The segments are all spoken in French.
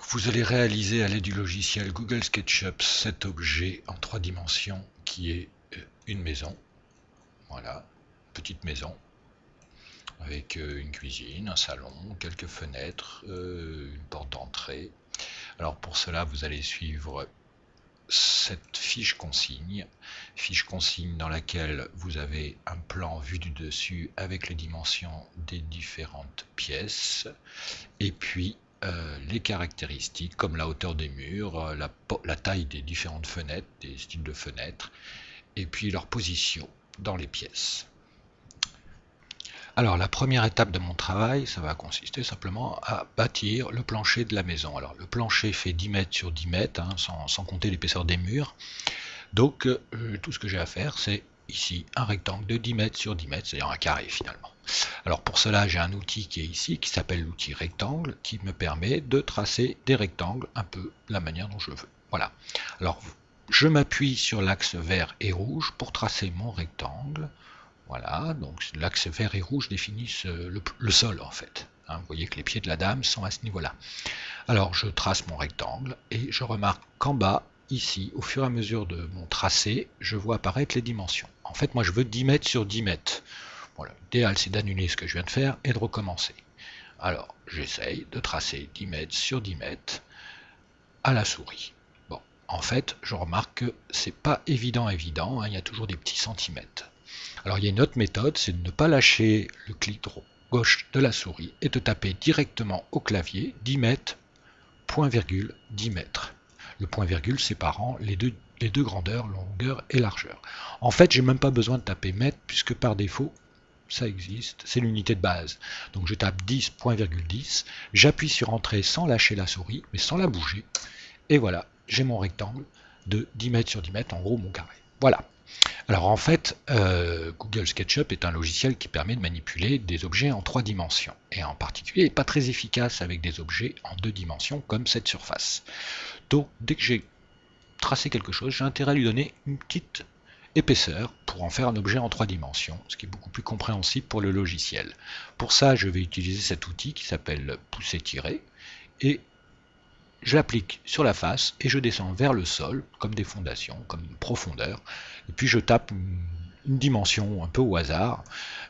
Vous allez réaliser à l'aide du logiciel Google SketchUp cet objet en 3 dimensions qui est une maison. Voilà, petite maison avec une cuisine, un salon, quelques fenêtres, une porte d'entrée. Alors pour cela, vous allez suivre cette fiche consigne dans laquelle vous avez un plan vu du dessus avec les dimensions des différentes pièces et puis les caractéristiques comme la hauteur des murs, la taille des différentes fenêtres, des styles de fenêtres et puis leur position dans les pièces. Alors la première étape de mon travail, ça va consister simplement à bâtir le plancher de la maison. Alors le plancher fait 10 mètres sur 10 mètres, hein, sans compter l'épaisseur des murs. Donc tout ce que j'ai à faire, c'est ici un rectangle de 10 mètres sur 10 mètres, c'est-à-dire un carré finalement. Alors pour cela, j'ai un outil qui est ici, qui s'appelle l'outil rectangle, qui me permet de tracer des rectangles un peu de la manière dont je veux. Voilà. Alors je m'appuie sur l'axe vert et rouge pour tracer mon rectangle. Voilà, donc l'axe vert et rouge définissent le sol en fait. Hein, vous voyez que les pieds de la dame sont à ce niveau-là. Alors je trace mon rectangle et je remarque qu'en bas, ici, au fur et à mesure de mon tracé, je vois apparaître les dimensions. En fait, moi je veux 10 mètres sur 10 mètres. Voilà, l'idéal c'est d'annuler ce que je viens de faire et de recommencer. Alors j'essaye de tracer 10 mètres sur 10 mètres à la souris. Bon, en fait, je remarque que c'est pas évident, hein, il y a toujours des petits centimètres. Alors il y a une autre méthode, c'est de ne pas lâcher le clic gauche de la souris et de taper directement au clavier 10 mètres, point virgule, 10 mètres. Le point virgule séparant les deux grandeurs, longueur et largeur. En fait, j'ai même pas besoin de taper mètre puisque par défaut, ça existe, c'est l'unité de base. Donc je tape 10, point virgule 10, j'appuie sur Entrée sans lâcher la souris, mais sans la bouger. Et voilà, j'ai mon rectangle de 10 mètres sur 10 mètres, en gros mon carré. Voilà. Alors en fait, Google SketchUp est un logiciel qui permet de manipuler des objets en 3 dimensions. Et en particulier, il n'est pas très efficace avec des objets en 2 dimensions comme cette surface. Donc dès que j'ai tracé quelque chose, j'ai intérêt à lui donner une petite épaisseur pour en faire un objet en 3 dimensions, ce qui est beaucoup plus compréhensible pour le logiciel. Pour ça, je vais utiliser cet outil qui s'appelle pousser-tirer et je l'applique sur la face et je descends vers le sol comme des fondations, comme une profondeur, et puis je tape une dimension un peu au hasard.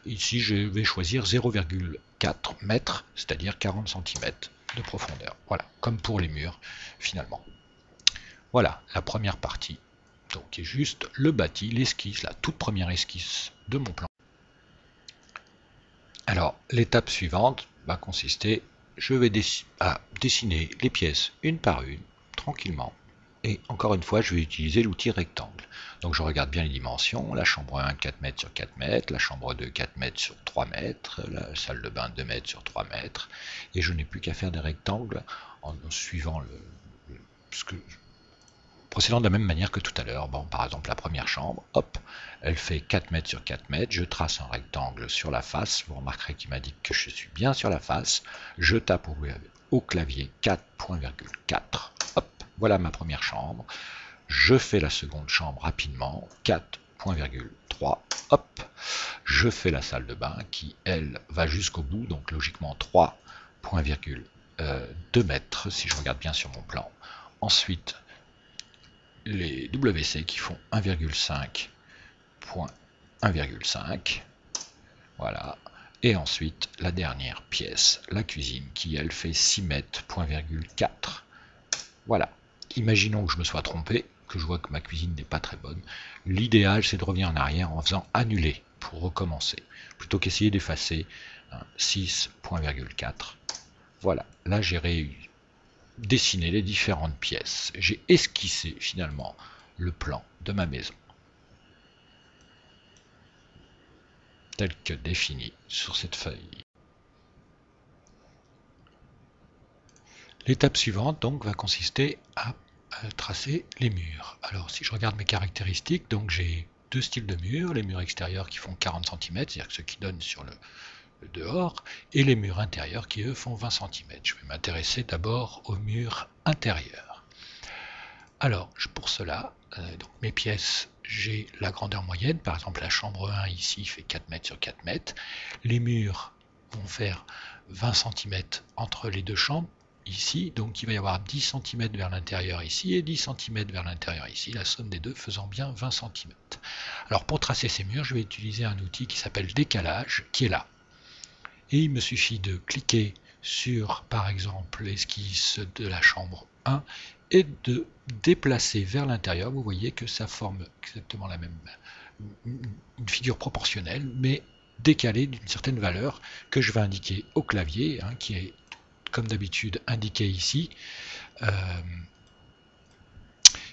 Ici je vais choisir 0,4 mètres, c'est-à-dire 40 cm de profondeur. Voilà, comme pour les murs finalement. Voilà la première partie, donc qui est juste le bâti, l'esquisse, la toute première esquisse de mon plan. Alors l'étape suivante va consister, je vais dessiner les pièces une par une, tranquillement. Et encore une fois, je vais utiliser l'outil rectangle. Donc je regarde bien les dimensions, la chambre 1, 4 mètres sur 4 mètres, la chambre 2, 4 mètres sur 3 mètres, la salle de bain, 2 mètres sur 3 mètres. Et je n'ai plus qu'à faire des rectangles en suivant procédant de la même manière que tout à l'heure. Bon, par exemple, la première chambre, hop, elle fait 4 mètres sur 4 mètres, je trace un rectangle sur la face, vous remarquerez qu'il m'indique que je suis bien sur la face, je tape au clavier 4.4, hop, voilà ma première chambre, je fais la seconde chambre rapidement, 4.3, hop, je fais la salle de bain qui, elle, va jusqu'au bout, donc logiquement 3.2 mètres, si je regarde bien sur mon plan. Ensuite, les WC qui font 1,5 point 1,5, voilà, et ensuite la dernière pièce, la cuisine, qui elle fait 6 mètres, point 4, voilà. Imaginons que je me sois trompé, que je vois que ma cuisine n'est pas très bonne, l'idéal c'est de revenir en arrière en faisant annuler pour recommencer, plutôt qu'essayer d'effacer 6.4, voilà, là j'ai réussi dessiner les différentes pièces. J'ai esquissé finalement le plan de ma maison tel que défini sur cette feuille. L'étape suivante donc va consister à tracer les murs. Alors si je regarde mes caractéristiques, donc j'ai deux styles de murs, les murs extérieurs qui font 40 cm, c'est-à-dire ceux qui donnent sur le dehors, et les murs intérieurs qui eux font 20 cm. Je vais m'intéresser d'abord aux murs intérieurs. Alors pour cela, donc mes pièces, j'ai la grandeur moyenne, par exemple la chambre 1 ici fait 4 mètres sur 4 mètres, les murs vont faire 20 cm entre les deux chambres, ici, donc il va y avoir 10 cm vers l'intérieur ici et 10 cm vers l'intérieur ici, la somme des deux faisant bien 20 cm. Alors pour tracer ces murs, je vais utiliser un outil qui s'appelle décalage, qui est là. Et il me suffit de cliquer sur, par exemple, l'esquisse de la chambre 1 et de déplacer vers l'intérieur. Vous voyez que ça forme exactement la même, une figure proportionnelle, mais décalée d'une certaine valeur que je vais indiquer au clavier, qui est comme d'habitude indiqué ici.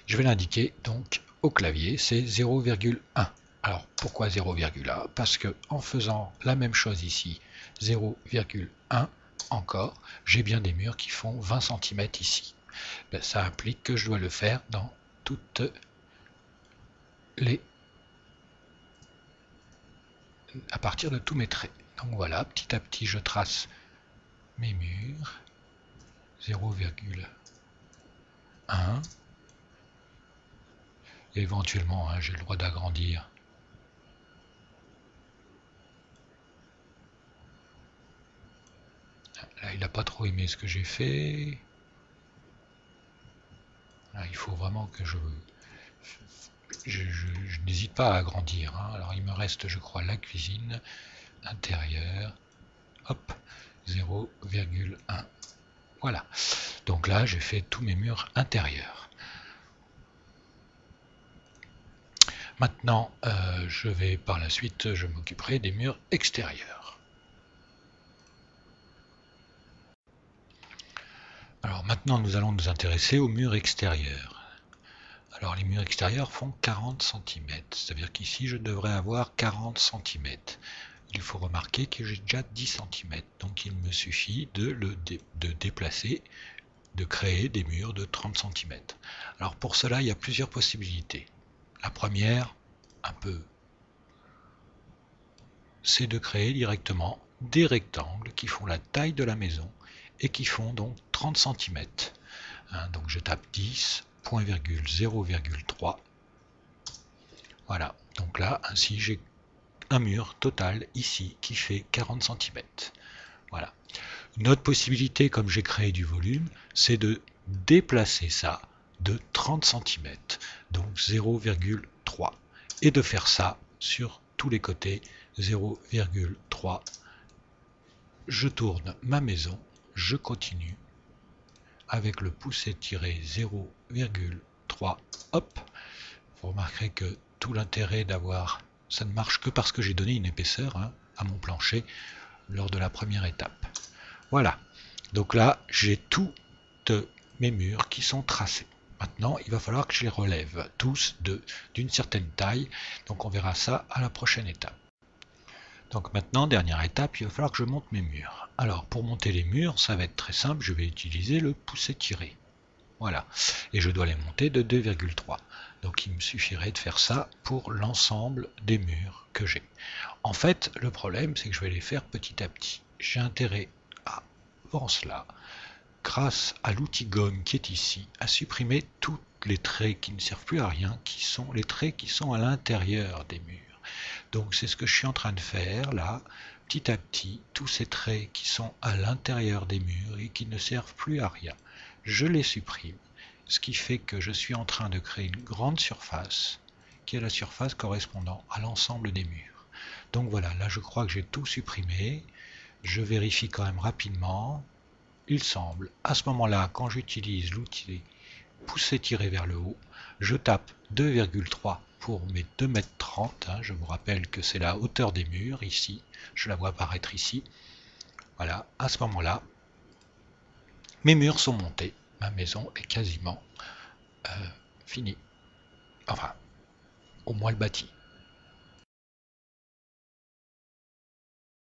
Je vais l'indiquer donc au clavier, c'est 0,1. Alors pourquoi 0,1? Parce que en faisant la même chose ici, 0,1 encore, j'ai bien des murs qui font 20 cm ici. Ben, ça implique que je dois le faire dans toutes les... à partir de tous mes traits. Donc voilà, petit à petit je trace mes murs, 0,1. Éventuellement, j'ai le droit d'agrandir. Là, il n'a pas trop aimé ce que j'ai fait. Là, il faut vraiment que je n'hésite pas à agrandir. Alors, il me reste, je crois, la cuisine intérieure. Hop, 0,1. Voilà. Donc là, j'ai fait tous mes murs intérieurs. Maintenant, je vais par la suite, je m'occuperai des murs extérieurs. Alors maintenant, nous allons nous intéresser aux murs extérieurs. Alors les murs extérieurs font 40 cm, c'est-à-dire qu'ici, je devrais avoir 40 cm. Il faut remarquer que j'ai déjà 10 cm, donc il me suffit de déplacer, de créer des murs de 30 cm. Alors pour cela, il y a plusieurs possibilités. La première, un peu, c'est de créer directement des rectangles qui font la taille de la maison et qui font donc 30 cm. Donc je tape 10, point virgule 0,3. Voilà, donc là, ainsi j'ai un mur total ici qui fait 40 cm. Voilà. Une autre possibilité, comme j'ai créé du volume, c'est de déplacer ça de 30 cm, donc 0,3, et de faire ça sur tous les côtés, 0,3. Je tourne ma maison, je continue avec le pouce étiré 0,3, hop. Vous remarquerez que tout l'intérêt d'avoir, ça ne marche que parce que j'ai donné une épaisseur à mon plancher lors de la première étape. Voilà, donc là j'ai tous mes murs qui sont tracés. Maintenant il va falloir que je les relève tous d'une certaine taille, donc on verra ça à la prochaine étape. Donc maintenant, dernière étape, il va falloir que je monte mes murs. Alors pour monter les murs, ça va être très simple, je vais utiliser le pouce étiré. Voilà, et je dois les monter de 2,3. Donc il me suffirait de faire ça pour l'ensemble des murs que j'ai. En fait, le problème, c'est que je vais les faire petit à petit. J'ai intérêt avant cela, grâce à l'outil gomme qui est ici, à supprimer tous les traits qui ne servent plus à rien, qui sont les traits qui sont à l'intérieur des murs. Donc c'est ce que je suis en train de faire là, petit à petit, tous ces traits qui sont à l'intérieur des murs et qui ne servent plus à rien, je les supprime, ce qui fait que je suis en train de créer une grande surface, qui est la surface correspondant à l'ensemble des murs. Donc voilà, là je crois que j'ai tout supprimé, je vérifie quand même rapidement, il semble, à ce moment-là, quand j'utilise l'outil pouce étiré vers le haut, je tape 2,3 pour mes 2,30 m, je vous rappelle que c'est la hauteur des murs ici, je la vois apparaître ici. Voilà, à ce moment-là, mes murs sont montés, ma maison est quasiment finie, enfin, au moins le bâti.